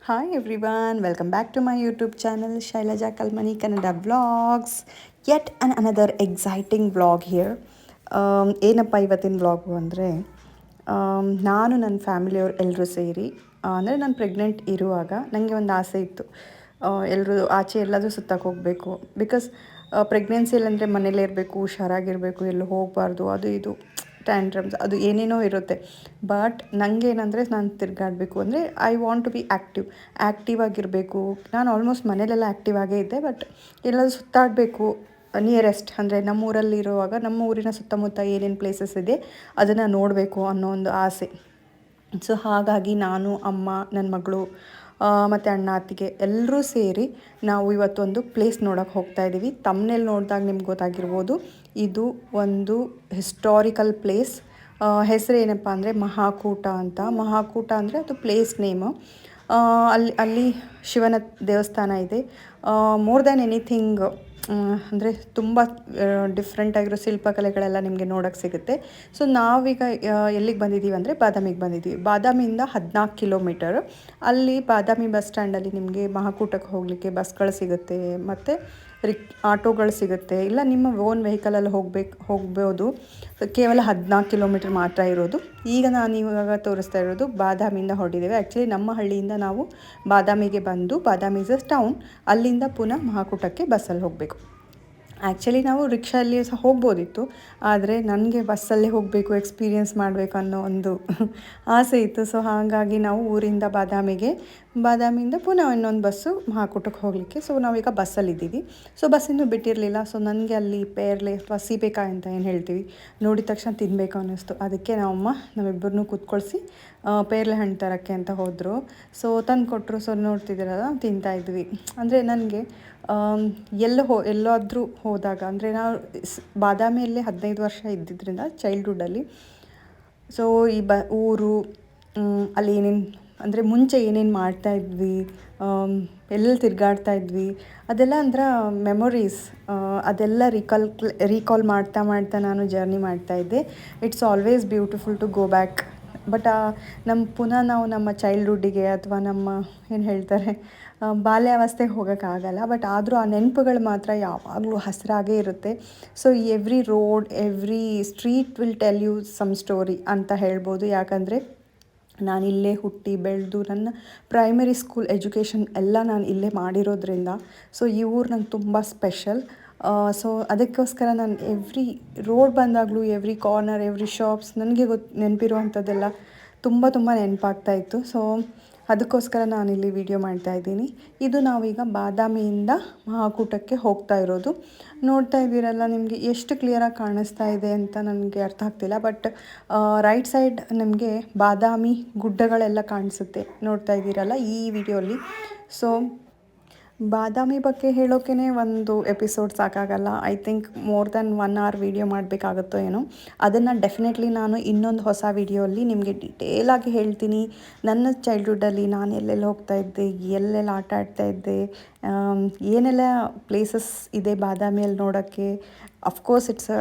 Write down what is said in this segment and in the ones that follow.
Hi everyone, welcome back to my YouTube channel Shailaja Kalmani Kannada Vlogs. Yet another exciting vlog here. ಏನಪ್ಪ ಇವತ್ತಿನ vlog ಅಂದರೆ ನಾನು ನನ್ನ ಫ್ಯಾಮಿಲಿಯವ್ರು ಎಲ್ಲರೂ ಸೇರಿ ಅಂದರೆ ನಾನು ಪ್ರೆಗ್ನೆಂಟ್ ಇರುವಾಗ ನನಗೆ ಒಂದು ಆಸೆ ಇತ್ತು. ಎಲ್ಲರೂ ಆಚೆ ಎಲ್ಲಾದರೂ ಸುತ್ತಕ್ಕೆ ಹೋಗಬೇಕು. ಬಿಕಾಸ್ ಪ್ರೆಗ್ನೆನ್ಸಿಯಲ್ಲಂದರೆ ಮನೇಲೇ ಇರಬೇಕು, ಹುಷಾರಾಗಿರಬೇಕು, ಎಲ್ಲೂ ಹೋಗಬಾರ್ದು, ಅದು ಇದು ಟ್ಯಾಂಟ್ರಮ್ಸ್ ಅದು ಏನೇನೋ ಇರುತ್ತೆ. ಬಟ್ ನನಗೇನಂದರೆ ನಾನು ತಿರುಗಾಡಬೇಕು ಅಂದರೆ I want to be active ಆಗಿರಬೇಕು. ನಾನು ಆಲ್ಮೋಸ್ಟ್ ಮನೇಲೆಲ್ಲ ಆ್ಯಕ್ಟಿವ್ ಆಗೇ ಇದ್ದೆ. ಬಟ್ ಎಲ್ಲಾದರೂ ಸುತ್ತಾಡಬೇಕು, ನಿಯರೆಸ್ಟ್ ಅಂದರೆ ನಮ್ಮೂರಲ್ಲಿರುವಾಗ ನಮ್ಮ ಊರಿನ ಸುತ್ತಮುತ್ತ ಏನೇನು ಪ್ಲೇಸಸ್ ಇದೆ ಅದನ್ನು ನೋಡಬೇಕು ಅನ್ನೋ ಒಂದು ಆಸೆ. ಸೊ ಹಾಗಾಗಿ ನಾನು, ಅಮ್ಮ, ನನ್ನ ಮಗಳು ಮತ್ತು ಅಣ್ಣ, ಅತ್ತಿಗೆ ಎಲ್ಲರೂ ಸೇರಿ ನಾವು ಇವತ್ತೊಂದು ಪ್ಲೇಸ್ ನೋಡೋಕ್ಕೆ ಹೋಗ್ತಾ ಇದ್ದೀವಿ. ತಮ್ಮನೇಲಿ ನೋಡಿದಾಗ ನಿಮ್ಗೆ ಗೊತ್ತಾಗಿರ್ಬೋದು, ಇದು ಒಂದು ಹಿಸ್ಟಾರಿಕಲ್ ಪ್ಲೇಸ್. ಹೆಸರು ಏನಪ್ಪ ಅಂದರೆ ಮಹಾಕೂಟ ಅಂತ. ಮಹಾಕೂಟ ಅಂದರೆ ಅದು ಪ್ಲೇಸ್ ನೇಮು. ಅಲ್ಲಿ ಶಿವನ ದೇವಸ್ಥಾನ ಇದೆ. ಮೋರ್ ದ್ಯಾನ್ ಎನಿಥಿಂಗ್ ಅಂದರೆ ತುಂಬ ಡಿಫ್ರೆಂಟ್ ಆಗಿರೋ ಶಿಲ್ಪಕಲೆಗಳೆಲ್ಲ ನಿಮಗೆ ನೋಡೋಕ್ಕೆ ಸಿಗುತ್ತೆ. ಸೊ ನಾವೀಗ ಎಲ್ಲಿಗೆ ಬಂದಿದ್ದೀವಿ ಅಂದರೆ ಬಾದಾಮಿಗೆ ಬಂದಿದ್ದೀವಿ. ಬಾದಾಮಿಯಿಂದ 14 ಕಿಲೋಮೀಟರ್. ಅಲ್ಲಿ ಬಾದಾಮಿ ಬಸ್ ಸ್ಟ್ಯಾಂಡಲ್ಲಿ ನಿಮಗೆ ಮಹಾಕೂಟಕ್ಕೆ ಹೋಗಲಿಕ್ಕೆ ಬಸ್ಗಳು ಸಿಗುತ್ತೆ, ಮತ್ತು ಆಟೋಗಳು ಸಿಗುತ್ತೆ. ಇಲ್ಲ ನಿಮ್ಮ ಓನ್ ವೆಹಿಕಲಲ್ಲಿ ಹೋಗ್ಬೋದು. ಕೇವಲ 14 ಕಿಲೋಮೀಟರ್ ಮಾತ್ರ ಇರೋದು. ಈಗ ನಾನು ಇವಾಗ ತೋರಿಸ್ತಾ ಇರೋದು ಬಾದಾಮಿಯಿಂದ ಹೊರಟಿದ್ದೇವೆ. ಆ್ಯಕ್ಚುಲಿ ನಮ್ಮ ಹಳ್ಳಿಯಿಂದ ನಾವು ಬಾದಾಮಿಗೆ ಬಂದು, ಬಾದಾಮಿ ಇಸ್ ಅ ಟೌನ್, ಅಲ್ಲಿಂದ ಪುನಃ ಮಹಾಕೂಟಕ್ಕೆ ಬಸ್ಸಲ್ಲಿ ಹೋಗಬೇಕು. ಆ್ಯಕ್ಚುಲಿ ನಾವು ರಿಕ್ಷಾಲ್ಲಿ ಸಹ ಹೋಗ್ಬೋದಿತ್ತು, ಆದರೆ ನನಗೆ ಬಸ್ಸಲ್ಲೇ ಹೋಗಬೇಕು, ಎಕ್ಸ್ಪೀರಿಯೆನ್ಸ್ ಮಾಡಬೇಕು ಅನ್ನೋ ಒಂದು ಆಸೆ ಇತ್ತು. ಸೊ ಹಾಗಾಗಿ ನಾವು ಊರಿಂದ ಬಾದಾಮಿಯಿಂದ ಪುನಃ ಇನ್ನೊಂದು ಬಸ್ಸು ಮಹಾಕೂಟಕ್ಕೆ ಹೋಗಲಿಕ್ಕೆ. ಸೊ ನಾವೀಗ ಬಸ್ಸಲ್ಲಿದ್ದೀವಿ. ಸೊ ಬಸ್ಸಿಂದು ಬಿಟ್ಟಿರಲಿಲ್ಲ. ಸೊ ನನಗೆ ಅಲ್ಲಿ ಪೇರ್ಲೆ ಅಥವಾ ಸೀಬೆಕಾಯಿ ಅಂತ ಏನು ಹೇಳ್ತೀವಿ, ನೋಡಿದ ತಕ್ಷಣ ತಿನ್ನಬೇಕು ಅನ್ನಿಸ್ತು. ಅದಕ್ಕೆ ನಮ್ಮಿಬ್ಬರನ್ನೂ ಕೂತ್ಕೊಳಿಸಿ ಪೇರ್ಲೆ ಹಣ್ಣು ತರೋಕ್ಕೆ ಅಂತ ಹೋದರು. ಸೊ ತಂದು ಕೊಟ್ಟರು. ಸೊ ನೋಡ್ತಿದ್ದೀರಲ್ಲ, ತಿಂತಾಯಿದ್ವಿ. ಅಂದರೆ ನನಗೆ ಎಲ್ಲಾದರೂ ಹೋದಾಗ ಅಂದರೆ ನಾವು ಬಾದಾಮಿಯಲ್ಲೇ 15 ವರ್ಷ ಇದ್ದಿದ್ದರಿಂದ ಚೈಲ್ಡ್ಹುಡ್ಡಲ್ಲಿ. ಸೊ ಈ ಊರು ಅಲ್ಲಿ ಏನೇನು ಅಂದರೆ ಮುಂಚೆ ಏನೇನು ಮಾಡ್ತಾಯಿದ್ವಿ, ಎಲ್ಲೆಲ್ಲಿ ತಿರುಗಾಡ್ತಾಯಿದ್ವಿ, ಅದೆಲ್ಲ ಅಂದ್ರೆ ಮೆಮೊರೀಸ್. ಅದೆಲ್ಲ ರೀಕಾಲ್ ಮಾಡ್ತಾ ನಾನು ಜರ್ನಿ ಮಾಡ್ತಾಯಿದ್ದೆ. It's always beautiful to go back. But ನಾವು ನಮ್ಮ ಚೈಲ್ಡ್ಹುಡ್ಡಿಗೆ ಅಥವಾ ನಮ್ಮ ಏನು ಹೇಳ್ತಾರೆ ಬಾಲ್ಯಾವಸ್ಥೆಗೆ ಹೋಗೋಕ್ಕಾಗಲ್ಲ. ಬಟ್ ಆದರೂ ಆ ನೆನಪುಗಳು ಮಾತ್ರ ಯಾವಾಗಲೂ ಹಸಿರಾಗೇ ಇರುತ್ತೆ. So every road, every street will tell you some story ಅಂತ ಹೇಳ್ಬೋದು. ಯಾಕಂದರೆ ನಾನಿಲ್ಲೇ ಹುಟ್ಟಿ ಬೆಳೆದು ನನ್ನ ಪ್ರೈಮರಿ ಸ್ಕೂಲ್ ಎಜುಕೇಷನ್ ಎಲ್ಲ ನಾನು ಇಲ್ಲೇ ಮಾಡಿರೋದ್ರಿಂದ ಸೊ ಈ ಊರು ನಂಗೆ ತುಂಬ ಸ್ಪೆಷಲ್. ಸೊ ಅದಕ್ಕೋಸ್ಕರ ನಾನು ಎವ್ರಿ ರೋಡ್ ಬಂದಾಗಲೂ, ಎವ್ರಿ ಕಾರ್ನರ್, ಎವ್ರಿ ಶಾಪ್ಸ್ ನನಗೆ ನೆನಪಿರುವಂಥದ್ದೆಲ್ಲ ತುಂಬ ನೆನಪಾಗ್ತಾಯಿತ್ತು. ಸೊ ಅದಕ್ಕೋಸ್ಕರ ನಾನಿಲ್ಲಿ ವಿಡಿಯೋ ಮಾಡ್ತಾಯಿದ್ದೀನಿ. ಇದು ನಾವೀಗ ಬಾದಾಮಿಯಿಂದ ಮಹಾಕೂಟಕ್ಕೆ ಹೋಗ್ತಾ ಇರೋದು. ನೋಡ್ತಾ ಇದ್ದೀರಲ್ಲ, ನಿಮಗೆ ಎಷ್ಟು ಕ್ಲಿಯರಾಗಿ ಕಾಣಿಸ್ತಾ ಇದೆ ಅಂತ ನನಗೆ ಅರ್ಥ ಆಗ್ತಿಲ್ಲ. ಬಟ್ ರೈಟ್ ಸೈಡ್ ನಿಮಗೆ ಬಾದಾಮಿ ಗುಡ್ಡಗಳೆಲ್ಲ ಕಾಣಿಸುತ್ತೆ, ನೋಡ್ತಾ ಇದ್ದೀರಲ್ಲ ಈ ವಿಡಿಯೋಲಿ. ಸೊ ಬಾದಾಮಿ ಬಗ್ಗೆ ಹೇಳೋಕೆ ಒಂದು ಎಪಿಸೋಡ್ ಸಾಕಾಗಲ್ಲ. I think more than 1 hour video ಮಾಡಬೇಕಾಗುತ್ತೋ ಏನೋ. ಅದನ್ನು ಡೆಫಿನೆಟ್ಲಿ ನಾನು ಇನ್ನೊಂದು ಹೊಸ ವಿಡಿಯೋಲ್ಲಿ ನಿಮಗೆ ಡಿಟೇಲಾಗಿ ಹೇಳ್ತೀನಿ. ನನ್ನ ಚೈಲ್ಡ್ಹುಡ್ಡಲ್ಲಿ ನಾನು ಎಲ್ಲೆಲ್ಲಿ ಹೋಗ್ತಾಯಿದ್ದೆ, ಎಲ್ಲೆಲ್ಲಿ ಆಟ ಆಡ್ತಾಯಿದ್ದೆ, ಏನೆಲ್ಲ ಪ್ಲೇಸಸ್ ಇದೆ ಬಾದಾಮಿಯಲ್ಲಿ ನೋಡೋಕ್ಕೆ. Of course it's a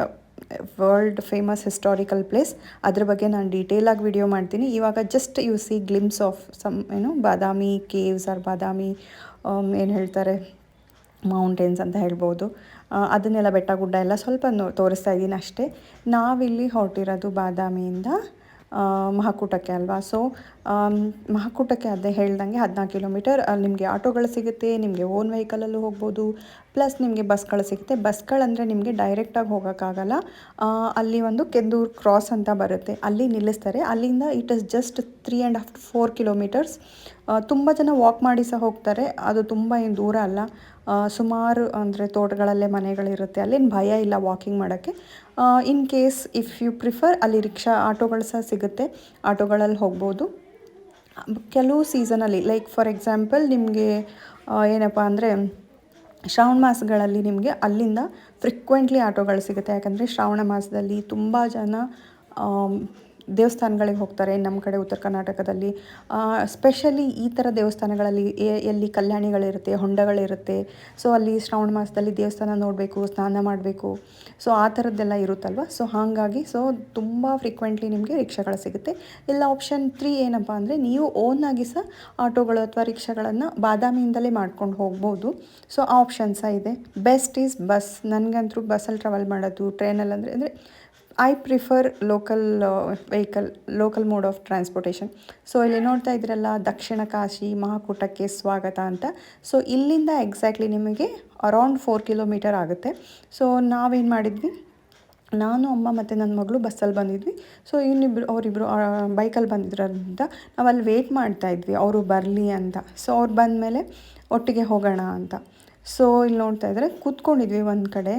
world famous historical place. ಅದ್ರ ಬಗ್ಗೆ ನಾನು ಡೀಟೇಲಾಗಿ ವಿಡಿಯೋ ಮಾಡ್ತೀನಿ. ಇವಾಗ just you see glimpse of Badami caves or Badami ಏನು ಹೇಳ್ತಾರೆ ಮೌಂಟೇನ್ಸ್ ಅಂತ ಹೇಳ್ಬೋದು. ಅದನ್ನೆಲ್ಲ ಬೆಟ್ಟ ಗುಡ್ಡ ಎಲ್ಲ ಸ್ವಲ್ಪ ತೋರಿಸ್ತಾ ಇದ್ದೀನಿ ಅಷ್ಟೇ. ನಾವಿಲ್ಲಿ ಹೊರಟಿರೋದು ಬಾದಾಮಿಯಿಂದ ಮಹಾಕೂಟಕ್ಕೆ ಅಲ್ವಾ. ಸೊ ಮಹಾಕೂಟಕ್ಕೆ ಅದೇ ಹೇಳ್ದಂಗೆ 14 ಕಿಲೋಮೀಟರ್. ಅಲ್ಲಿ ನಿಮಗೆ ಆಟೋಗಳು ಸಿಗುತ್ತೆ, ನಿಮಗೆ ಓನ್ ವೆಹಿಕಲಲ್ಲೂ ಹೋಗ್ಬೋದು, ಪ್ಲಸ್ ನಿಮಗೆ ಬಸ್ಗಳು ಸಿಗುತ್ತೆ. ಬಸ್ಗಳಂದರೆ ನಿಮಗೆ ಡೈರೆಕ್ಟಾಗಿ ಹೋಗೋಕ್ಕಾಗಲ್ಲ. ಅಲ್ಲಿ ಒಂದು ಕೆಂದೂರು ಕ್ರಾಸ್ ಅಂತ ಬರುತ್ತೆ, ಅಲ್ಲಿ ನಿಲ್ಲಿಸ್ತಾರೆ. ಅಲ್ಲಿಂದ it is just 3.5 to 4 kilometres. ತುಂಬ ಜನ ವಾಕ್ ಮಾಡಿ ಸಹ ಹೋಗ್ತಾರೆ. ಅದು ತುಂಬ ಏನು ದೂರ ಅಲ್ಲ. ಸುಮಾರು ಅಂದರೆ ತೋಟಗಳಲ್ಲೇ ಮನೆಗಳಿರುತ್ತೆ, ಅಲ್ಲೇನು ಭಯ ಇಲ್ಲ ವಾಕಿಂಗ್ ಮಾಡೋಕ್ಕೆ. In case if you prefer, ಅಲ್ಲಿ ಆಟೋಗಳು ಸಹ ಸಿಗುತ್ತೆ, ಆಟೋಗಳಲ್ಲಿ ಹೋಗ್ಬೋದು. ಕೆಲವು ಸೀಸನಲ್ಲಿ ಲೈಕ್ ಫಾರ್ ಎಕ್ಸಾಂಪಲ್ ನಿಮಗೆ ಏನಪ್ಪ ಅಂದರೆ ಶ್ರಾವಣ ಮಾಸಗಳಲ್ಲಿ ನಿಮಗೆ ಅಲ್ಲಿಂದ ಫ್ರಿಕ್ವೆಂಟ್ಲಿ ಆಟೋಗಳು ಸಿಗುತ್ತೆ. ಯಾಕಂದರೆ ಶ್ರಾವಣ ಮಾಸದಲ್ಲಿ ತುಂಬ ಜನ ದೇವಸ್ಥಾನಗಳಿಗೆ ಹೋಗ್ತಾರೆ ನಮ್ಮ ಕಡೆ ಉತ್ತರ ಕರ್ನಾಟಕದಲ್ಲಿ. ಸ್ಪೆಷಲಿ ಈ ಥರ ದೇವಸ್ಥಾನಗಳಲ್ಲಿ ಎಲ್ಲಿ ಕಲ್ಯಾಣಿಗಳಿರುತ್ತೆ, ಹೊಂಡಗಳಿರುತ್ತೆ, ಸೊ ಅಲ್ಲಿ ಶ್ರಾವಣ ಮಾಸದಲ್ಲಿ ದೇವಸ್ಥಾನ ನೋಡಬೇಕು, ಸ್ನಾನ ಮಾಡಬೇಕು, ಸೊ ಆ ಥರದ್ದೆಲ್ಲ ಇರುತ್ತಲ್ವ. ಸೊ ಹಾಗಾಗಿ ಸೊ ತುಂಬ ಫ್ರೀಕ್ವೆಂಟ್ಲಿ ನಿಮಗೆ ರಿಕ್ಷಾಗಳು ಸಿಗುತ್ತೆ. ಇಲ್ಲ ಆಪ್ಷನ್ 3 ಏನಪ್ಪ ಅಂದರೆ ನೀವು ಓನಾಗಿ ಸಹ ಆಟೋಗಳು ಅಥವಾ ರಿಕ್ಷಾಗಳನ್ನು ಬಾದಾಮಿಯಿಂದಲೇ ಮಾಡ್ಕೊಂಡು ಹೋಗ್ಬೋದು. ಸೊ ಆ ಆಪ್ಷನ್ ಸಹ ಇದೆ. Best is bus. ನನಗಂತೂ ಬಸ್ಸಲ್ಲಿ ಟ್ರಾವೆಲ್ ಮಾಡೋದು, ಟ್ರೈನಲ್ಲಿ ಅಂದರೆ I prefer local vehicle, local mode of transportation. So ಇಲ್ಲಿ ನೋಡ್ತಾ ಇದ್ರಲ್ಲ ದಕ್ಷಿಣ ಕಾಶಿ ಮಹಾಕೂಟಕ್ಕೆ ಸ್ವಾಗತ ಅಂತ. ಸೊ ಇಲ್ಲಿಂದ ಎಕ್ಸಾಕ್ಟ್ಲಿ ನಿಮಗೆ ಅರೌಂಡ್ 4 ಕಿಲೋಮೀಟರ್ ಆಗುತ್ತೆ. ಸೊ ನಾವೇನು ಮಾಡಿದ್ವಿ, ನಾನು ಅಮ್ಮ ಮತ್ತು ನನ್ನ ಮಗಳು ಬಸ್ಸಲ್ಲಿ ಬಂದಿದ್ವಿ. ಸೊ ಅವರಿಬ್ಬರು ಬೈಕಲ್ಲಿ ಬಂದಿದ್ರಿಂದ ನಾವು ಅಲ್ಲಿ ವೆಯ್ಟ್ ಮಾಡ್ತಾಯಿದ್ವಿ ಅವರು ಬರಲಿ ಅಂತ. ಸೊ ಅವ್ರು ಬಂದಮೇಲೆ ಒಟ್ಟಿಗೆ ಹೋಗೋಣ ಅಂತ. ಸೊ ಇಲ್ಲಿ ನೋಡ್ತಾ ಇದ್ದರೆ ಕೂತ್ಕೊಂಡಿದ್ವಿ ಒಂದು ಕಡೆ,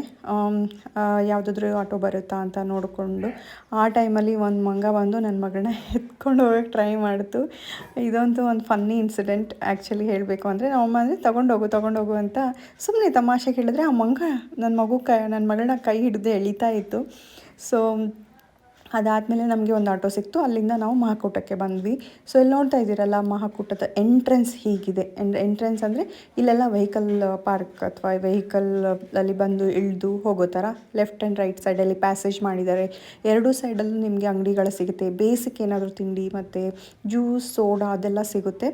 ಯಾವುದಾದ್ರೂ ಆಟೋ ಬರುತ್ತಾ ಅಂತ ನೋಡಿಕೊಂಡು. ಆ ಟೈಮಲ್ಲಿ ಒಂದು ಮಂಗ ಬಂದು ನನ್ನ ಮಗಳನ್ನ ಎತ್ಕೊಂಡು ಹೋಗೋಕ್ಕೆ ಟ್ರೈ ಮಾಡ್ತು. ಇದಂತೂ ಒಂದು ಫನ್ನಿ ಇನ್ಸಿಡೆಂಟ್ ಆ್ಯಕ್ಚುಲಿ ಹೇಳಬೇಕು ಅಂದರೆ. ನಮ್ಮಮ್ಮ ಅಂದರೆ ತೊಗೊಂಡೋಗು ಅಂತ ಸುಮ್ಮನೆ ತಮಾಷೆ ಕೇಳಿದ್ರೆ ಆ ಮಂಗ ನನ್ನ ಮಗಳನ್ನ ಕೈ ಹಿಡಿದು ಎಳಿತಾ ಇತ್ತು. ಸೊ ಅದಾದಮೇಲೆ ನಮಗೆ ಒಂದು ಆಟೋ ಸಿಕ್ತು. ಅಲ್ಲಿಂದ ನಾವು ಮಹಾಕೂಟಕ್ಕೆ ಬಂದ್ವಿ. ಸೊ ಇಲ್ಲಿ ನೋಡ್ತಾ ಇದ್ದೀರಲ್ಲ ಮಹಾಕೂಟದ ಎಂಟ್ರೆನ್ಸ್ ಹೀಗಿದೆ. ಎಂಟ್ರೆನ್ಸ್ ಅಂದರೆ ಇಲ್ಲೆಲ್ಲ ವೆಹಿಕಲ್ ಪಾರ್ಕ್ ಅಥವಾ ವೆಹಿಕಲಲ್ಲಿ ಬಂದು ಇಳಿದು ಹೋಗೋ ಥರ ಲೆಫ್ಟ್ ಆ್ಯಂಡ್ ರೈಟ್ ಸೈಡಲ್ಲಿ ಪ್ಯಾಸೇಜ್ ಮಾಡಿದ್ದಾರೆ. ಎರಡೂ ಸೈಡಲ್ಲೂ ನಿಮಗೆ ಅಂಗಡಿಗಳು ಸಿಗುತ್ತೆ. ಬೇಸಿಕ್ ಏನಾದರೂ ತಿಂಡಿ ಮತ್ತು ಜ್ಯೂಸ್, ಸೋಡಾ ಅದೆಲ್ಲ ಸಿಗುತ್ತೆ.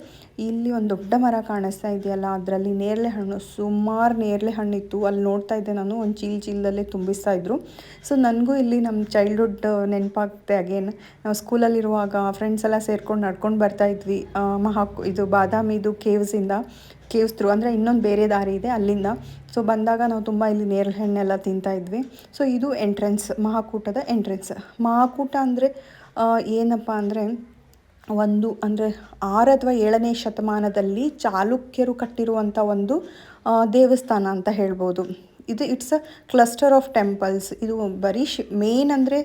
ಇಲ್ಲಿ ಒಂದು ದೊಡ್ಡ ಮರ ಕಾಣಿಸ್ತಾ ಇದೆಯಲ್ಲ, ಅದರಲ್ಲಿ ನೇರಳೆ ಹಣ್ಣು, ಸುಮಾರು ನೇರಳೆ ಹಣ್ಣಿತ್ತು. ಅಲ್ಲಿ ನೋಡ್ತಾ ಇದ್ದೆ ನಾನು, ಒಂದು ಚೀಲದಲ್ಲೇ ತುಂಬಿಸ್ತಾ ಇದ್ರು. ಸೊ ನನಗೂ ಇಲ್ಲಿ ನಮ್ಮ ಚೈಲ್ಡ್ಹುಡ್ ನೆನಪಾಗುತ್ತೆ ಅಗೇನ್. ನಾವು ಸ್ಕೂಲಲ್ಲಿರುವಾಗ ಫ್ರೆಂಡ್ಸ್ ಎಲ್ಲ ಸೇರ್ಕೊಂಡು ನಡ್ಕೊಂಡು ಬರ್ತಾಯಿದ್ವಿ ಇದು ಬಾದಾಮಿದು ಕೇವ್ಸ್ ಥ್ರೂ, ಅಂದರೆ ಇನ್ನೊಂದು ಬೇರೆ ದಾರಿ ಇದೆ ಅಲ್ಲಿಂದ. ಸೊ ಬಂದಾಗ ನಾವು ತುಂಬ ಇಲ್ಲಿ ನೇರಳೆ ಹಣ್ಣೆಲ್ಲ ತಿಂತಾಯಿದ್ವಿ. ಸೊ ಇದು ಎಂಟ್ರೆನ್ಸ್, ಮಹಾಕೂಟದ ಎಂಟ್ರೆನ್ಸ್. ಮಹಾಕೂಟ ಅಂದರೆ ಏನಪ್ಪ ಅಂದರೆ ಅಂದರೆ 6 ಅಥವಾ 7ನೇ ಶತಮಾನದಲ್ಲಿ ಚಾಲುಕ್ಯರು ಕಟ್ಟಿರುವಂಥ ಒಂದು ದೇವಸ್ಥಾನ ಅಂತ ಹೇಳ್ಬೋದು. It's a cluster of temples. ಇದು ಬರೀ ಮೇನ್ ಅಂದರೆ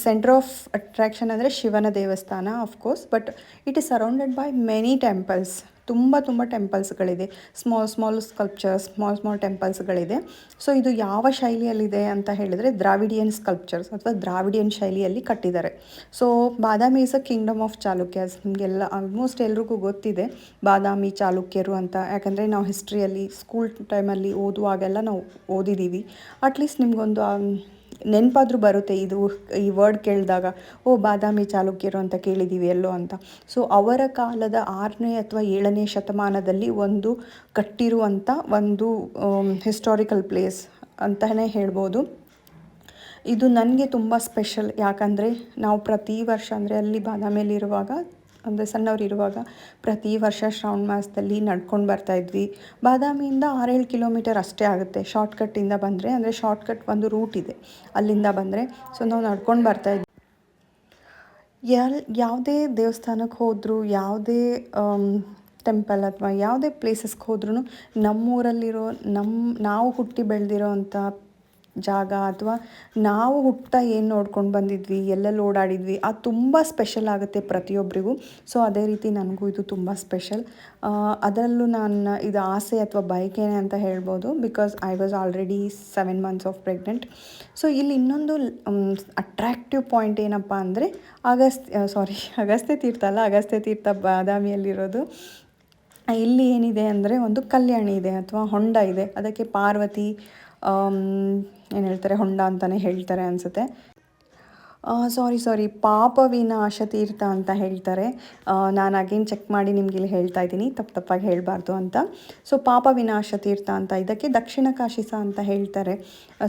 ಸೆಂಟರ್ ಆಫ್ ಅಟ್ರಾಕ್ಷನ್ ಅಂದರೆ ಶಿವನ ದೇವಸ್ಥಾನ of course, but it is surrounded by many temples. ತುಂಬ ಟೆಂಪಲ್ಸ್ಗಳಿದೆ, ಸ್ಮಾಲ್ ಸ್ಕಲ್ಪ್ಚರ್ಸ್, ಸ್ಮಾಲ್ ಟೆಂಪಲ್ಸ್ಗಳಿದೆ. ಸೊ ಇದು ಯಾವ ಶೈಲಿಯಲ್ಲಿದೆ ಅಂತ ಹೇಳಿದರೆ ದ್ರಾವಿಡಿಯನ್ ಸ್ಕಲ್ಪ್ಚರ್ಸ್ ಅಥವಾ ದ್ರಾವಿಡಿಯನ್ ಶೈಲಿಯಲ್ಲಿ ಕಟ್ಟಿದ್ದಾರೆ. So Badami is a Kingdom of Chalukyas. ನಿಮಗೆಲ್ಲ ಆಲ್ಮೋಸ್ಟ್ ಎಲ್ರಿಗೂ ಗೊತ್ತಿದೆ ಬಾದಾಮಿ ಚಾಲುಕ್ಯರು ಅಂತ. ಯಾಕಂದರೆ ನಾವು ಹಿಸ್ಟ್ರಿಯಲ್ಲಿ ಸ್ಕೂಲ್ ಟೈಮಲ್ಲಿ ಓದುವಾಗೆಲ್ಲ ನಾವು ಓದಿದ್ದೀವಿ. ಅಟ್ಲೀಸ್ಟ್ ನಿಮಗೊಂದು ನೆನಪಾದರೂ ಬರುತ್ತೆ ಈ ವರ್ಡ್ ಕೇಳಿದಾಗ, ಬಾದಾಮಿ ಚಾಲುಕ್ಯರು ಅಂತ ಕೇಳಿದ್ದೀವಿ ಎಲ್ಲೋ ಅಂತ. ಸೊ ಅವರ ಕಾಲದ 6ನೇ ಅಥವಾ 7ನೇ ಶತಮಾನದಲ್ಲಿ ಕಟ್ಟಿರುವಂಥ ಒಂದು ಹಿಸ್ಟಾರಿಕಲ್ ಪ್ಲೇಸ್ ಅಂತಲೇ ಹೇಳ್ಬೋದು. ಇದು ನನಗೆ ತುಂಬ ಸ್ಪೆಷಲ್. ಯಾಕಂದರೆ ನಾವು ಪ್ರತಿ ವರ್ಷ ಅಂದರೆ ಅಲ್ಲಿ ಬಾದಾಮಿಯಲ್ಲಿರುವಾಗ, ಅಂದರೆ ಸಣ್ಣವರಿರುವಾಗ ಪ್ರತಿ ವರ್ಷ ಶ್ರಾವಣ ಮಾಸದಲ್ಲಿ ನಡ್ಕೊಂಡು ಬರ್ತಾಯಿದ್ವಿ. ಬಾದಾಮಿಯಿಂದ 6-7 ಕಿಲೋಮೀಟರ್ ಅಷ್ಟೇ ಆಗುತ್ತೆ ಶಾರ್ಟ್ಕಟ್ಟಿಂದ ಬಂದರೆ. ಅಂದರೆ ಶಾರ್ಟ್ಕಟ್ ಒಂದು ರೂಟ್ ಇದೆ, ಅಲ್ಲಿಂದ ಬಂದರೆ. ಸೊ ನಾವು ನಡ್ಕೊಂಡು ಬರ್ತಾಯಿದ್ವಿ. ಯಾವುದೇ ದೇವಸ್ಥಾನಕ್ಕೆ ಹೋದರೂ, ಯಾವುದೇ ಟೆಂಪಲ್ ಅಥವಾ ಯಾವುದೇ ಪ್ಲೇಸಸ್ಗೆ ಹೋದ್ರೂ ನಮ್ಮೂರಲ್ಲಿರೋ ನಾವು ಹುಟ್ಟಿ ಬೆಳೆದಿರೋ ಅಂಥ ಜಾಗ ಅಥವಾ ನಾವು ಹುಟ್ತಾ ಏನು ನೋಡ್ಕೊಂಡು ಬಂದಿದ್ವಿ, ಎಲ್ಲೆಲ್ಲಿ ಓಡಾಡಿದ್ವಿ, ಅದು ತುಂಬ ಸ್ಪೆಷಲ್ ಆಗುತ್ತೆ ಪ್ರತಿಯೊಬ್ಬರಿಗೂ. ಸೊ ಅದೇ ರೀತಿ ನನಗೂ ಇದು ತುಂಬ ಸ್ಪೆಷಲ್. ಅದರಲ್ಲೂ ಇದು ಆಸೆ ಅಥವಾ ಬಯಕೆನೆ ಅಂತ ಹೇಳ್ಬೋದು. Because I was already 7 months of pregnant. So ಇಲ್ಲಿ ಇನ್ನೊಂದು ಅಟ್ರ್ಯಾಕ್ಟಿವ್ ಪಾಯಿಂಟ್ ಏನಪ್ಪ ಅಂದರೆ ಅಗಸ್ತ್ಯ ತೀರ್ಥ ಬಾದಾಮಿಯಲ್ಲಿರೋದು. ಇಲ್ಲಿ ಏನಿದೆ ಅಂದರೆ ಒಂದು ಕಲ್ಯಾಣಿ ಇದೆ ಅಥವಾ ಹೊಂಡ ಇದೆ. ಅದಕ್ಕೆ ಪಾರ್ವತಿ ಏನು ಹೇಳ್ತಾರೆ, ಹೊಂಡ ಅಂತಲೇ ಹೇಳ್ತಾರೆ ಅನಿಸುತ್ತೆ. ಸಾರಿ ಪಾಪ ವಿನಾಶ ತೀರ್ಥ ಅಂತ ಹೇಳ್ತಾರೆ. ನಾನು ಅಗೇನ್ ಚೆಕ್ ಮಾಡಿ ನಿಮ್ಗೆ ಇಲ್ಲಿ ಹೇಳ್ತಾ ಇದ್ದೀನಿ, ತಪ್ಪಾಗಿ ಹೇಳಬಾರ್ದು ಅಂತ. ಸೊ ಪಾಪ ವಿನಾಶ ತೀರ್ಥ ಅಂತ, ಇದಕ್ಕೆ ದಕ್ಷಿಣ ಕಾಶಿ ಸಹ ಅಂತ ಹೇಳ್ತಾರೆ.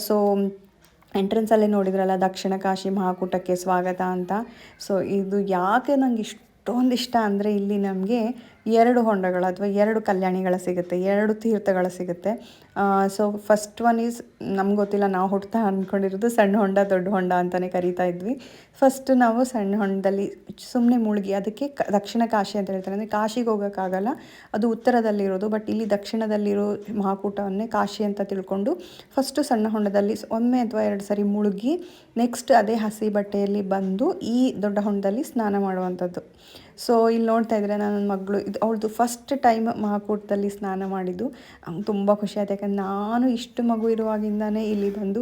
ಸೊ ಎಂಟ್ರೆನ್ಸಲ್ಲೇ ನೋಡಿದ್ರಲ್ಲ ದಕ್ಷಿಣ ಕಾಶಿ ಮಹಾಕೂಟಕ್ಕೆ ಸ್ವಾಗತ ಅಂತ. ಸೊ ಇದು ಯಾಕೆ ನಂಗೆ ಇಷ್ಟೊಂದು ಇಷ್ಟ ಅಂದರೆ ಇಲ್ಲಿ ನಮಗೆ 2 ಹೊಂಡಗಳು ಅಥವಾ 2 ಕಲ್ಯಾಣಿಗಳು ಸಿಗುತ್ತೆ, 2 ತೀರ್ಥಗಳು ಸಿಗುತ್ತೆ. ಸೊ ಫಸ್ಟ್ ಒನ್ ಈಸ್, ನಮ್ಗೆ ಗೊತ್ತಿಲ್ಲ, ನಾವು ಹುಡ್ತಾ ಅಂದ್ಕೊಂಡಿರೋದು ಸಣ್ಣ ಹೊಂಡ ದೊಡ್ಡ ಹೊಂಡ ಅಂತಲೇ ಕರಿತಾ ಇದ್ವಿ. ಫಸ್ಟ್ ನಾವು ಸಣ್ಣ ಹೊಂಡದಲ್ಲಿ ಸುಮ್ಮನೆ ಮುಳುಗಿ, ಅದಕ್ಕೆ ದಕ್ಷಿಣ ಕಾಶಿ ಅಂತ ಹೇಳ್ತಾರೆ. ಅಂದರೆ ಕಾಶಿಗೆ ಹೋಗೋಕ್ಕಾಗಲ್ಲ, ಅದು ಉತ್ತರದಲ್ಲಿರೋದು. ಬಟ್ ಇಲ್ಲಿ ದಕ್ಷಿಣದಲ್ಲಿರೋ ಮಹಾಕೂಟವನ್ನೇ ಕಾಶಿ ಅಂತ ತಿಳ್ಕೊಂಡು ಫಸ್ಟು ಸಣ್ಣ ಹೊಂಡದಲ್ಲಿ ಒಮ್ಮೆ ಅಥವಾ 2 ಸರಿ ಮುಳುಗಿ, ನೆಕ್ಸ್ಟ್ ಅದೇ ಹಸಿ ಬಟ್ಟೆಯಲ್ಲಿ ಬಂದು ಈ ದೊಡ್ಡ ಹೊಂಡದಲ್ಲಿ ಸ್ನಾನ ಮಾಡುವಂಥದ್ದು. ಸೊ ಇಲ್ಲಿ ನೋಡ್ತಾ ಇದ್ದರೆ ನನ್ನ ಮಗಳು, ಇದು ಅವಳದು ಫಸ್ಟ್ ಟೈಮ್ ಮಹಾಕೂಟದಲ್ಲಿ ಸ್ನಾನ ಮಾಡಿದ್ದು. ನಂಗೆ ತುಂಬ ಖುಷಿ ಆಯ್ತು. ಯಾಕಂದ್ರೆ ನಾನು ಇಷ್ಟು ಮಗು ಇರುವಾಗಿಂದನೇ ಇಲ್ಲಿ ಬಂದು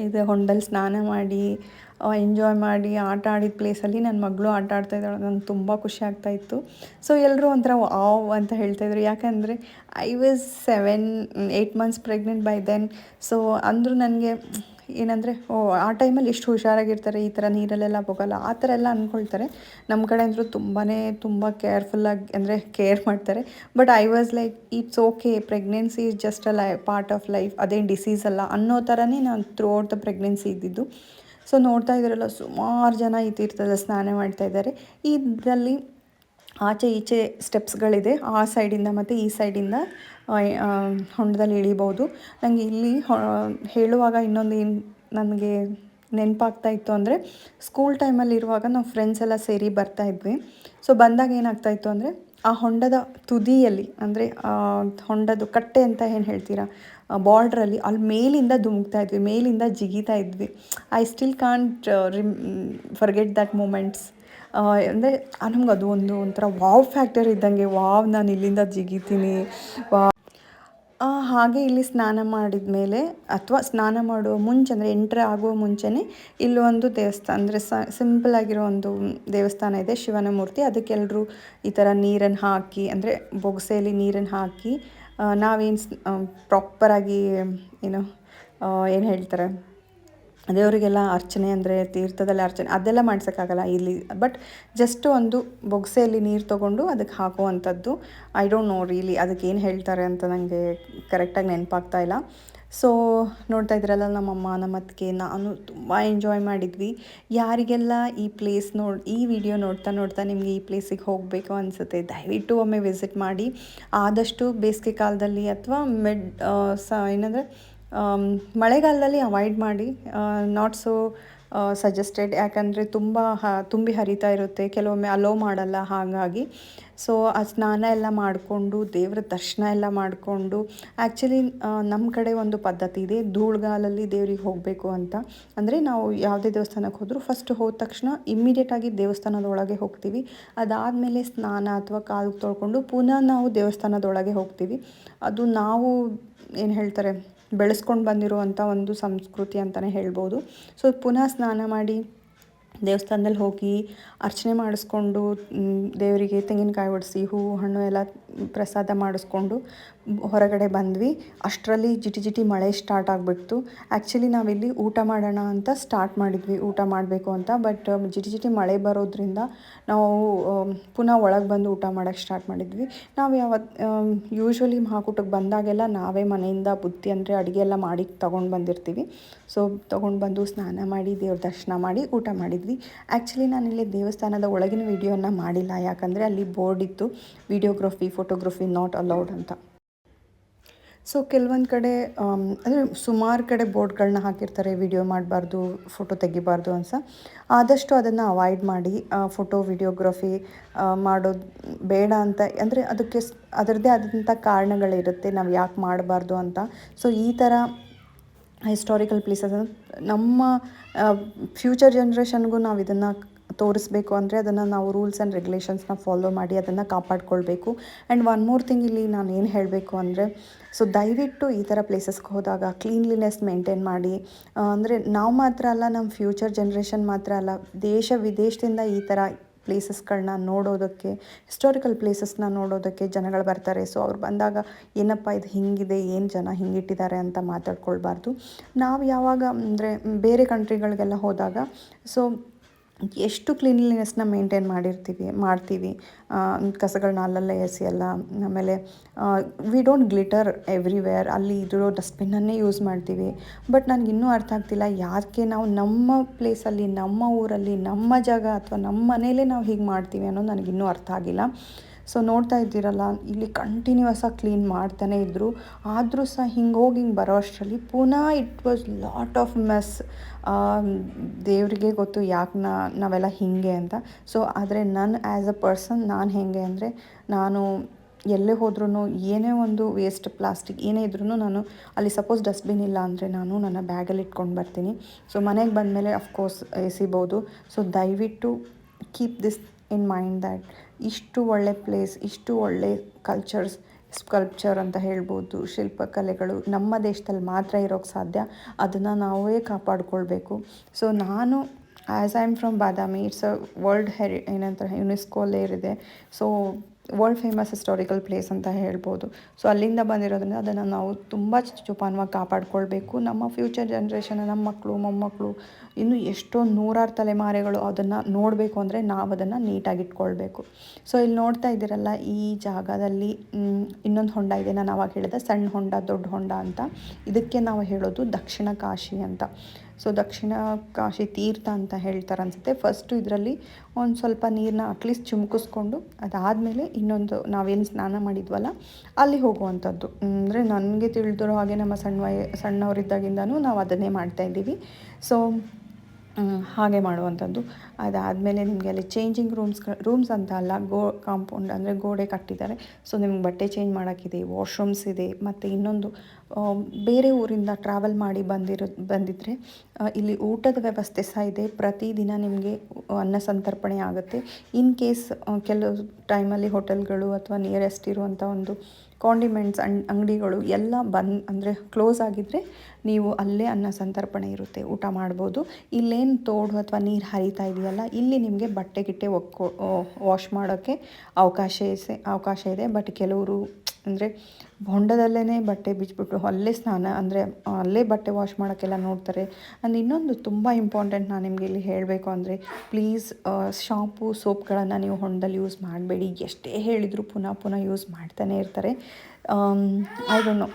ಇದು ಹೊಂಡದಲ್ಲಿ ಸ್ನಾನ ಮಾಡಿ ಎಂಜಾಯ್ ಮಾಡಿ ಆಟ ಆಡಿದ ಪ್ಲೇಸಲ್ಲಿ ನನ್ನ ಮಗಳು ಆಟ ಆಡ್ತಾಯಿದ್ದಾಳೆ. ನಂಗೆ ತುಂಬ ಖುಷಿ ಆಗ್ತಾಯಿತ್ತು. ಸೊ ಎಲ್ಲರೂ ಒಂಥರ ವಾವ್ ಅಂತ ಹೇಳ್ತಾಯಿದ್ರು. ಯಾಕಂದರೆ I was 8 months pregnant by then. So ಅಂದರೂ ನನಗೆ ಏನಂದರೆ ಆ ಟೈಮಲ್ಲಿ ಎಷ್ಟು ಹುಷಾರಾಗಿರ್ತಾರೆ, ಈ ಥರ ನೀರಲ್ಲೆಲ್ಲ ಹೋಗಲ್ಲ ಆ ಥರ ಎಲ್ಲ ಅಂದ್ಕೊಳ್ತಾರೆ. ನಮ್ಮ ಕಡೆ ಅಂದರೂ ತುಂಬ ಕೇರ್ಫುಲ್ಲಾಗಿ ಅಂದರೆ ಕೇರ್ ಮಾಡ್ತಾರೆ. But I was like it's okay, pregnancy is just a part of life, ಅದೇನು ಡಿಸೀಸ್ ಅಲ್ಲ ಅನ್ನೋ ಥರನೇ ನಾನು ಥ್ರೂ ಔಟ್ ದ ಪ್ರೆಗ್ನೆನ್ಸಿ ಇದ್ದಿದ್ದು. ಸೊ ನೋಡ್ತಾ ಇದ್ದೀರಲ್ಲ, ಸುಮಾರು ಜನ ಈ ತೀರ್ಥದಲ್ಲಿ ಸ್ನಾನ ಮಾಡ್ತಾ ಇದ್ದಾರೆ. ಇದರಲ್ಲಿ ಆಚೆ ಈಚೆ ಸ್ಟೆಪ್ಸ್ಗಳಿದೆ, ಆ ಸೈಡಿಂದ ಮತ್ತು ಈ ಸೈಡಿಂದ ಹೊಂಡದಲ್ಲಿ ಇಳಿಬೋದು. ನನಗೆ ಇಲ್ಲಿ ಹೇಳುವಾಗ ಇನ್ನೊಂದು ಏನು ನನಗೆ ನೆನಪಾಗ್ತಾ ಇತ್ತು ಅಂದರೆ, ಸ್ಕೂಲ್ ಟೈಮಲ್ಲಿ ಇರುವಾಗ ನಾವು ಫ್ರೆಂಡ್ಸ್ ಎಲ್ಲ ಸೇರಿ ಬರ್ತಾಯಿದ್ವಿ. ಸೊ ಬಂದಾಗ ಏನಾಗ್ತಾಯಿತ್ತು ಅಂದರೆ, ಆ ಹೊಂಡದ ತುದಿಯಲ್ಲಿ ಅಂದರೆ ಹೊಂಡದ ಕಟ್ಟೆ ಅಂತ ಏನು ಹೇಳ್ತೀರಾ, ಬಾರ್ಡ್ರಲ್ಲಿ ಅಲ್ಲಿ ಮೇಲಿಂದ ಧುಮುಕ್ತಾ ಇದ್ವಿ, ಮೇಲಿಂದ ಜಿಗಿತಾ ಇದ್ವಿ. I still can't forget that moments. ಅಂದರೆ ನಮ್ಗೆ ಅದು ಒಂಥರ ವಾವ್ ಫ್ಯಾಕ್ಟರ್ ಇದ್ದಂಗೆ, ವಾವ್ ನಾನು ಇಲ್ಲಿಂದ ಜಿಗಿತೀನಿ ಹಾಗೆ ಇಲ್ಲಿ ಸ್ನಾನ ಮಾಡಿದ ಮೇಲೆ ಅಥವಾ ಸ್ನಾನ ಮಾಡುವ ಮುಂಚೆ ಅಂದರೆ ಎಂಟ್ರ್ ಆಗುವ ಮುಂಚೆನೇ ಇಲ್ಲೊಂದು ದೇವಸ್ಥಾನ ಅಂದರೆ ಸಿಂಪಲಾಗಿರೋ ಒಂದು ದೇವಸ್ಥಾನ ಇದೆ, ಶಿವನ ಮೂರ್ತಿ. ಅದಕ್ಕೆಲ್ಲರೂ ಈ ಥರ ನೀರನ್ನು ಹಾಕಿ ಅಂದರೆ ಬೊಗಸೆಯಲ್ಲಿ ನೀರನ್ನು ಹಾಕಿ ನಾವೇನು ಪ್ರಾಪರಾಗಿ ಏನು ಹೇಳ್ತಾರೆ ದೇವರಿಗೆಲ್ಲ ಅರ್ಚನೆ ಅಂದರೆ ತೀರ್ಥದಲ್ಲಿ ಅರ್ಚನೆ ಅದೆಲ್ಲ ಮಾಡ್ಸೋಕ್ಕಾಗಲ್ಲ ಇಲ್ಲಿ. ಬಟ್ ಜಸ್ಟ್ ಒಂದು ಬೊಗಸೆಯಲ್ಲಿ ನೀರು ತೊಗೊಂಡು ಅದಕ್ಕೆ ಹಾಕುವಂಥದ್ದು. ಐ ಡೋಂಟ್ ನೋ ರಿಯಲಿ ಅದಕ್ಕೆ ಏನು ಹೇಳ್ತಾರೆ ಅಂತ ನನಗೆ ಕರೆಕ್ಟಾಗಿ ನೆನಪಾಗ್ತಾ ಇಲ್ಲ. ಸೊ ನೋಡ್ತಾ ಇದ್ರಲ್ಲ, ನಮ್ಮಮ್ಮ ನಮ್ಮ ಅತ್ತಿಗೆ ನಾನು ತುಂಬ ಎಂಜಾಯ್ ಮಾಡಿದ್ವಿ. ಯಾರಿಗೆಲ್ಲ ಈ ಪ್ಲೇಸ್ ಈ ವಿಡಿಯೋ ನೋಡ್ತಾ ನಿಮಗೆ ಈ ಪ್ಲೇಸಿಗೆ ಹೋಗಬೇಕು ಅನಿಸುತ್ತೆ, ದಯವಿಟ್ಟು ಒಮ್ಮೆ ವಿಸಿಟ್ ಮಾಡಿ. ಆದಷ್ಟು ಬೇಸಿಗೆ ಕಾಲದಲ್ಲಿ ಅಥವಾ ಏನಂದರೆ ಮಳೆಗಾಲದಲ್ಲಿ ಅವಾಯ್ಡ್ ಮಾಡಿ, ನಾಟ್ ಸೋ ಸಜೆಸ್ಟೆಡ್. ಯಾಕಂದರೆ ತುಂಬಿ ಹರಿತಾ ಇರುತ್ತೆ, ಕೆಲವೊಮ್ಮೆ ಅಲೋ ಮಾಡಲ್ಲ. ಹಾಗಾಗಿ ಸೊ ಆ ಸ್ನಾನ ಎಲ್ಲ ಮಾಡಿಕೊಂಡು ದೇವರ ದರ್ಶನ ಎಲ್ಲ ಮಾಡಿಕೊಂಡು, ಆ್ಯಕ್ಚುಲಿ ನಮ್ಮ ಕಡೆ ಒಂದು ಪದ್ಧತಿ ಇದೆ, ಧೂಳುಗಾಲಲ್ಲಿ ದೇವ್ರಿಗೆ ಹೋಗಬೇಕು ಅಂತ. ಅಂದರೆ ನಾವು ಯಾವುದೇ ದೇವಸ್ಥಾನಕ್ಕೆ ಹೋದರೂ ಫಸ್ಟ್ ಹೋದ ತಕ್ಷಣ ಇಮ್ಮಿಡಿಯೇಟಾಗಿ ದೇವಸ್ಥಾನದೊಳಗೆ ಹೋಗ್ತೀವಿ. ಅದಾದಮೇಲೆ ಸ್ನಾನ ಅಥವಾ ಕಾಲು ತೊಳ್ಕೊಂಡು ಪುನಃ ನಾವು ದೇವಸ್ಥಾನದೊಳಗೆ ಹೋಗ್ತೀವಿ. ಅದು ನಾವು ಏನು ಹೇಳ್ತಾರೆ ಬೆಳೆಸ್ಕೊಂಡು ಬಂದಿರುವಂಥ ಒಂದು ಸಂಸ್ಕೃತಿ ಅಂತಲೇ ಹೇಳ್ಬೋದು. ಸೊ ಪುನಃ ಸ್ನಾನ ಮಾಡಿ ದೇವಸ್ಥಾನದಲ್ಲಿ ಹೋಗಿ ಅರ್ಚನೆ ಮಾಡಿಸ್ಕೊಂಡು ದೇವರಿಗೆ ತೆಂಗಿನಕಾಯಿ ಒಡಿಸಿ ಹೂವು ಹಣ್ಣು ಎಲ್ಲ ಪ್ರಸಾದ ಮಾಡಿಸ್ಕೊಂಡು ಹೊರಗಡೆ ಬಂದ್ವಿ. ಅಷ್ಟರಲ್ಲಿ ಜಿಟಿ ಮಳೆ ಸ್ಟಾರ್ಟ್ ಆಗಿಬಿಡ್ತು. ಆ್ಯಕ್ಚುಲಿ ನಾವಿಲ್ಲಿ ಊಟ ಮಾಡೋಣ ಅಂತ ಸ್ಟಾರ್ಟ್ ಮಾಡಿದ್ವಿ, ಊಟ ಮಾಡಬೇಕು ಅಂತ. ಬಟ್ ಜಿಟಿ ಮಳೆ ಬರೋದ್ರಿಂದ ನಾವು ಪುನಃ ಒಳಗೆ ಬಂದು ಊಟ ಮಾಡೋಕ್ಕೆ ಸ್ಟಾರ್ಟ್ ಮಾಡಿದ್ವಿ. ನಾವು ಯೂಶ್ವಲಿ ಮಹಾಕೂಟಕ್ಕೆ ಬಂದಾಗೆಲ್ಲ ನಾವೇ ಮನೆಯಿಂದ ಬುತ್ತಿ ಅಂದರೆ ಅಡುಗೆ ಎಲ್ಲ ಮಾಡಿ ತೊಗೊಂಡು ಬಂದಿರ್ತೀವಿ. ಸೊ ತೊಗೊಂಡು ಬಂದು ಸ್ನಾನ ಮಾಡಿ ದೇವ್ರ ದರ್ಶನ ಮಾಡಿ ಊಟ ಮಾಡಿದ್ವಿ. ಆ್ಯಕ್ಚುಲಿ ನಾನಿಲ್ಲಿ ದೇವಸ್ಥಾನದ ಒಳಗಿನ ವಿಡಿಯೋನ ಮಾಡಿಲ್ಲ, ಯಾಕಂದರೆ ಅಲ್ಲಿ ಬೋರ್ಡ್ ಇತ್ತು, ವಿಡಿಯೋಗ್ರಫಿ ಫೋಟೋಗ್ರಫಿ ನಾಟ್ ಅಲೌಡ್ ಅಂತ. ಸೊ ಕೆಲವೊಂದು ಕಡೆ ಅಂದರೆ ಸುಮಾರು ಕಡೆ ಬೋರ್ಡ್ಗಳನ್ನ ಹಾಕಿರ್ತಾರೆ, ವಿಡಿಯೋ ಮಾಡಬಾರ್ದು, ಫೋಟೋ ತೆಗಿಬಾರ್ದು ಅಂತ. ಆದಷ್ಟು ಅದನ್ನು ಅವಾಯ್ಡ್ ಮಾಡಿ, ಫೋಟೋ ವಿಡಿಯೋಗ್ರಫಿ ಮಾಡೋದು ಬೇಡ ಅಂತ. ಅಂದರೆ ಅದಕ್ಕೆ ಅದರದ್ದೇ ಆದಂಥ ಕಾರಣಗಳಿರುತ್ತೆ, ನಾವು ಯಾಕೆ ಮಾಡಬಾರ್ದು ಅಂತ. ಸೊ ಈ ಥರ ಹಿಸ್ಟಾರಿಕಲ್ ಪ್ಲೇಸಸ್ ನಮ್ಮ ಫ್ಯೂಚರ್ ಜನ್ರೇಷನ್ಗೂ ನಾವು ಇದನ್ನು ತೋರಿಸ್ಬೇಕು ಅಂದರೆ ಅದನ್ನು ನಾವು ರೂಲ್ಸ್ ಆ್ಯಂಡ್ ರೆಗ್ಯುಲೇಷನ್ಸ್ನ ಫಾಲೋ ಮಾಡಿ ಅದನ್ನು ಕಾಪಾಡ್ಕೊಳ್ಬೇಕು. ಆ್ಯಂಡ್ ಒನ್ ಮೋರ್ ಥಿಂಗ್ ಇಲ್ಲಿ ನಾನು ಏನು ಹೇಳಬೇಕು ಅಂದರೆ, ಸೊ ದಯವಿಟ್ಟು ಈ ಥರ ಪ್ಲೇಸಸ್ಗೆ ಹೋದಾಗ ಕ್ಲೀನ್ಲಿನೆಸ್ ಮೇಂಟೈನ್ ಮಾಡಿ. ಅಂದರೆ ನಾವು ಮಾತ್ರ ಅಲ್ಲ, ನಮ್ಮ ಫ್ಯೂಚರ್ ಜನ್ರೇಷನ್ ಮಾತ್ರ ಅಲ್ಲ, ದೇಶ ವಿದೇಶದಿಂದ ಈ ಥರ ಪ್ಲೇಸಸ್ಗಳನ್ನ ನೋಡೋದಕ್ಕೆ, ಹಿಸ್ಟಾರಿಕಲ್ ಪ್ಲೇಸಸ್ನ ನೋಡೋದಕ್ಕೆ ಜನಗಳು ಬರ್ತಾರೆ. ಸೊ ಅವ್ರು ಬಂದಾಗ ಏನಪ್ಪ ಇದು ಹಿಂಗಿದೆ, ಏನು ಜನ ಹಿಂಗಿಟ್ಟಿದ್ದಾರೆ ಅಂತ ಮಾತಾಡ್ಕೊಳ್ಬಾರ್ದು. ನಾವು ಯಾವಾಗ ಅಂದರೆ ಬೇರೆ ಕಂಟ್ರಿಗಳಿಗೆಲ್ಲ ಹೋದಾಗ ಸೊ ಎಷ್ಟು ಕ್ಲೀನ್ಲಿನೆಸ್ನ ಮೇಂಟೈನ್ ಮಾಡ್ತೀವಿ, ಕಸಗಳನ್ನ ಅಲ್ಲಲ್ಲೇ ಎಸೆಯಲ್ಲ. ಆಮೇಲೆ ವಿ ಡೋಂಟ್ ಗ್ಲಿಟರ್ ಎವ್ರಿವೇರ್, ಅಲ್ಲಿ ಇರೋ ಡಸ್ಟ್ಬಿನ್ನನ್ನೇ ಯೂಸ್ ಮಾಡ್ತೀವಿ. ಬಟ್ ನನಗಿನ್ನೂ ಅರ್ಥ ಆಗ್ತಿಲ್ಲ, ಯಾಕೆ ನಾವು ನಮ್ಮ ಪ್ಲೇಸಲ್ಲಿ, ನಮ್ಮ ಊರಲ್ಲಿ, ನಮ್ಮ ಜಾಗ ಅಥವಾ ನಮ್ಮ ಮನೇಲೇ ನಾವು ಹೀಗೆ ಮಾಡ್ತೀವಿ ಅನ್ನೋದು ನನಗಿನ್ನೂ ಅರ್ಥ ಆಗಿಲ್ಲ. ಸೊ ನೋಡ್ತಾ ಇದ್ದೀರಲ್ಲ, ಇಲ್ಲಿ ಕಂಟಿನ್ಯೂಸ್ ಆಗಿ ಕ್ಲೀನ್ ಮಾಡ್ತಾನೇ ಇದ್ದರು. ಆದರೂ ಸಹ ಹಿಂಗೆ ಬರೋ ಅಷ್ಟರಲ್ಲಿ ಪುನಃ it was lot of mess. ದೇವರಿಗೆ ಗೊತ್ತು ಯಾಕೆ ನಾವೆಲ್ಲ ಹೀಗೆ ಅಂತ. ಸೊ ಆದರೆ ನಾನು ಆ್ಯಸ್ ಅ ಪರ್ಸನ್ ನಾನು ಹೇಗೆ ಅಂದರೆ, ನಾನು ಎಲ್ಲೇ ಹೋದ್ರೂ ಏನೇ ಒಂದು ವೇಸ್ಟ್ ಪ್ಲಾಸ್ಟಿಕ್ ಏನೇ ಇದ್ರೂ ನಾನು ಅಲ್ಲಿ ಸಪೋಸ್ ಡಸ್ಟ್ಬಿನ್ ಇಲ್ಲ ಅಂದರೆ ನಾನು ನನ್ನ ಬ್ಯಾಗಲ್ಲಿ ಇಟ್ಕೊಂಡು ಬರ್ತೀನಿ. ಸೊ ಮನೆಗೆ ಬಂದಮೇಲೆ ಅಫ್ಕೋರ್ಸ್ ಎಸಿಬೋದು. ಸೊ ದಯವಿಟ್ಟು keep this in mind that ಇಷ್ಟು ಒಳ್ಳೆ ಪ್ಲೇಸ್, ಇಷ್ಟು ಒಳ್ಳೆ ಕಲ್ಚರ್ಸ್, ಸ್ಕಲ್ಪ್ಚರ್ ಅಂತ ಹೇಳ್ಬೋದು, ಶಿಲ್ಪಕಲೆಗಳು ನಮ್ಮ ದೇಶದಲ್ಲಿ ಮಾತ್ರ ಇರೋಕ್ಕೆ ಸಾಧ್ಯ. ಅದನ್ನು ನಾವೇ ಕಾಪಾಡಿಕೊಳ್ಬೇಕು. ಸೊ ನಾನು as I am from Badami, it's a world ಏನಂತಾರೆ ಯುನೆಸ್ಕೋ ಅಲ್ಲೇ ಇದೆ. So world famous historical place ಅಂತ ಹೇಳ್ಬೋದು. ಸೊ ಅಲ್ಲಿಂದ ಬಂದಿರೋದ್ರಿಂದ ಅದನ್ನು ನಾವು ತುಂಬ ಜೋಪಾನವಾಗಿ ಕಾಪಾಡ್ಕೊಳ್ಬೇಕು. ನಮ್ಮ ಫ್ಯೂಚರ್ ಜನ್ರೇಷನ್, ನಮ್ಮ ಮಕ್ಕಳು ಮೊಮ್ಮಕ್ಕಳು ಇನ್ನು ಎಷ್ಟೋ ನೂರಾರು ತಲೆಮಾರುಗಳು ಅದನ್ನು ನೋಡಬೇಕು ಅಂದರೆ ನಾವು ಅದನ್ನು ನೀಟಾಗಿ ಇಟ್ಕೊಳ್ಬೇಕು. ಸೊ ಇಲ್ಲಿ ನೋಡ್ತಾ ಇದ್ದೀರಲ್ಲ, ಈ ಜಾಗದಲ್ಲಿ ಇನ್ನೊಂದು ಹೊಂಡ ಇದೆ. ನಾನು ಆವಾಗ ಹೇಳಿದೆ ಸಣ್ಣ ಹೊಂಡ ದೊಡ್ಡ ಹೊಂಡ ಅಂತ. ಇದಕ್ಕೆ ನಾವು ಹೇಳೋದು ದಕ್ಷಿಣ ಕಾಶಿ ಅಂತ. ಸೊ ದಕ್ಷಿಣ ಕಾಶಿ ತೀರ್ಥ ಅಂತ ಹೇಳ್ತಾರೆ ಅನಿಸುತ್ತೆ. ಫಸ್ಟು ಇದರಲ್ಲಿ ಒಂದು ಸ್ವಲ್ಪ ನೀರನ್ನ ಅಟ್ಲೀಸ್ಟ್ ಚಿಮ್ಕಿಸ್ಕೊಂಡು ಅದಾದಮೇಲೆ ಇನ್ನೊಂದು ನಾವೇನು ಸ್ನಾನ ಮಾಡಿದ್ವಲ್ಲ ಅಲ್ಲಿ ಹೋಗುವಂಥದ್ದು. ಅಂದರೆ ನನಗೆ ತಿಳಿದಿರೋ ಹಾಗೆ ನಮ್ಮ ಸಣ್ಣವರಿದ್ದಾಗಿಂದನೂ ನಾವು ಅದನ್ನೇ ಮಾಡ್ತಾಯಿದ್ದೀವಿ. ಸೊ ಹಾಗೆ ಮಾಡುವಂಥದ್ದು. ಅದಾದಮೇಲೆ ನಿಮಗೆ ಅಲ್ಲಿ ಚೇಂಜಿಂಗ್ ರೂಮ್ಸ್ ಅಂತ ಅಲ್ಲ, ಕಾಂಪೌಂಡ್ ಅಂದರೆ ಗೋಡೆ ಕಟ್ಟಿದ್ದಾರೆ. ಸೊ ನಿಮ್ಗೆ ಬಟ್ಟೆ ಚೇಂಜ್ ಮಾಡೋಕ್ಕಿದೆ, ವಾಶ್ರೂಮ್ಸ್ ಇದೆ. ಮತ್ತು ಇನ್ನೊಂದು ಬೇರೆ ಊರಿಂದ ಟ್ರಾವೆಲ್ ಮಾಡಿ ಬಂದಿದ್ದರೆ ಇಲ್ಲಿ ಊಟದ ವ್ಯವಸ್ಥೆ ಸಹ ಇದೆ. ಪ್ರತಿದಿನ ನಿಮಗೆ ಅನ್ನ ಸಂತರ್ಪಣೆ ಆಗುತ್ತೆ. ಇನ್ ಕೇಸ್ ಕೆಲವು ಟೈಮಲ್ಲಿ ಹೋಟೆಲ್ಗಳು ಅಥವಾ ನಿಯರೆಸ್ಟ್ ಇರುವಂಥ ಒಂದು ಕಾಂಡಿಮೆಂಟ್ಸ್ ಅಂಗಡಿಗಳು ಎಲ್ಲ ಅಂದರೆ ಕ್ಲೋಸ್ ಆಗಿದ್ದರೆ ನೀವು ಅಲ್ಲೇ ಅನ್ನ ಸಂತರ್ಪಣೆ ಇರುತ್ತೆ, ಊಟ ಮಾಡ್ಬೋದು. ಇಲ್ಲೇನು ತೋಡು ಅಥವಾ ನೀರು ಹರಿತಾ ಇದೆಯಲ್ಲ, ಇಲ್ಲಿ ನಿಮಗೆ ಬಟ್ಟೆ ಗಿಟ್ಟೆ ವಾಶ್ ಮಾಡೋಕ್ಕೆ ಅವಕಾಶ ಇದೆ. ಬಟ್ ಕೆಲವರು ಅಂದರೆ ಹೊಂಡದಲ್ಲೇ ಬಟ್ಟೆ ಬಿಚ್ಚಿಬಿಟ್ಟು ಅಲ್ಲೇ ಸ್ನಾನ ಅಂದರೆ ಅಲ್ಲೇ ಬಟ್ಟೆ ವಾಶ್ ಮಾಡೋಕ್ಕೆಲ್ಲ ನೋಡ್ತಾರೆ. ಆ್ಯಂಡ್ ಇನ್ನೊಂದು ತುಂಬ ಇಂಪಾರ್ಟೆಂಟ್ ನಾನು ನಿಮಗೆ ಇಲ್ಲಿ ಹೇಳಬೇಕು ಅಂದರೆ, ಪ್ಲೀಸ್ ಶಾಂಪು ಸೋಪ್ಗಳನ್ನು ನೀವು ಹೊಂಡದಲ್ಲಿ ಯೂಸ್ ಮಾಡಬೇಡಿ. ಎಷ್ಟೇ ಹೇಳಿದರೂ ಪುನಃ ಯೂಸ್ ಮಾಡ್ತಾನೆ ಇರ್ತಾರೆ. I don't know,